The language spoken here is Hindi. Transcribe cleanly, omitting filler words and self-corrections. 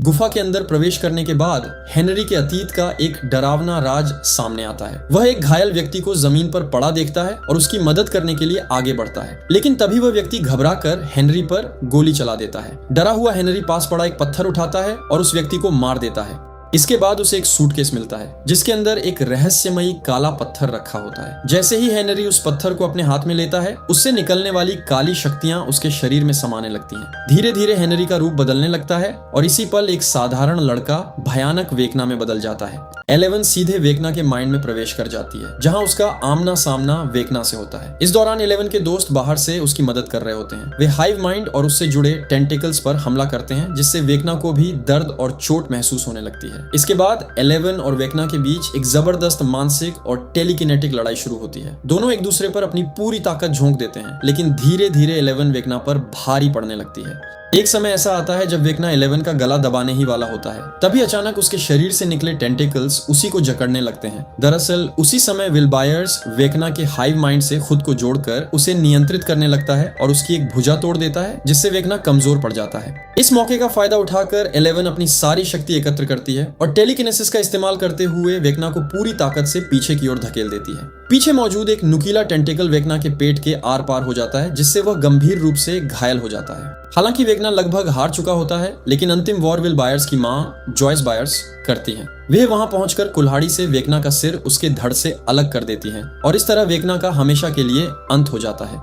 गुफा के अंदर प्रवेश करने के बाद हेनरी के अतीत का एक डरावना राज सामने आता है। वह एक घायल व्यक्ति को जमीन पर पड़ा देखता है और उसकी मदद करने के लिए आगे बढ़ता है, लेकिन तभी वह व्यक्ति घबराकर हेनरी पर गोली चला देता है। डरा हुआ हेनरी पास पड़ा एक पत्थर उठाता है और उस व्यक्ति को मार देता है। इसके बाद उसे एक सूटकेस मिलता है जिसके अंदर एक रहस्यमयी काला पत्थर रखा होता है। जैसे ही हेनरी उस पत्थर को अपने हाथ में लेता है, उससे निकलने वाली काली शक्तियां उसके शरीर में समाने लगती हैं। धीरे धीरे हेनरी का रूप बदलने लगता है और इसी पल एक साधारण लड़का भयानक वेकना में बदल जाता है। 11 सीधे वेकना के माइंड में प्रवेश कर जाती है, जहां उसका आमना सामना वेकना से होता है। इस दौरान 11 के दोस्त बाहर से उसकी मदद कर रहे होते हैं। वे हाइव माइंड और उससे जुड़े टेंटिकल्स पर हमला करते हैं, जिससे वेकना को भी दर्द और चोट महसूस होने लगती है। इसके बाद 11 और वेकना के बीच एक जबरदस्त मानसिक और टेलीकिनेटिक लड़ाई शुरू होती है। दोनों एक दूसरे पर अपनी पूरी ताकत झोंक देते हैं, लेकिन धीरे धीरे 11 वेकना पर भारी पड़ने लगती है। एक समय ऐसा आता है जब वेकना 11 का गला दबाने ही वाला होता है। तभी अचानक उसके शरीर से निकले टेंटिकल्स उसी को जकड़ने लगते हैं। दरअसल उसी समय विल बायर्स वेकना के हाइव माइंड से खुद को जोड़कर उसे नियंत्रित करने लगता है और उसकी एक भुजा तोड़ देता है, जिससे वेकना कमजोर पड़ जाता है। इस मौके का फायदा उठाकर 11 अपनी सारी शक्ति एकत्र करती है और टेलीकिनेसिस का इस्तेमाल करते हुए वेकना को पूरी ताकत से पीछे की ओर धकेल देती है। पीछे मौजूद एक नुकीला टेंटिकल वेकना के पेट के आर पार हो जाता है, जिससे वह गंभीर रूप से घायल हो जाता है। हालांकि वेकना लगभग हार चुका होता है, लेकिन अंतिम वॉर विल बायर्स की मां जॉयस बायर्स करती हैं। वे वहां पहुंचकर कुल्हाड़ी से वेकना का सिर उसके धड़ से अलग कर देती हैं और इस तरह वेकना का हमेशा के लिए अंत हो जाता है।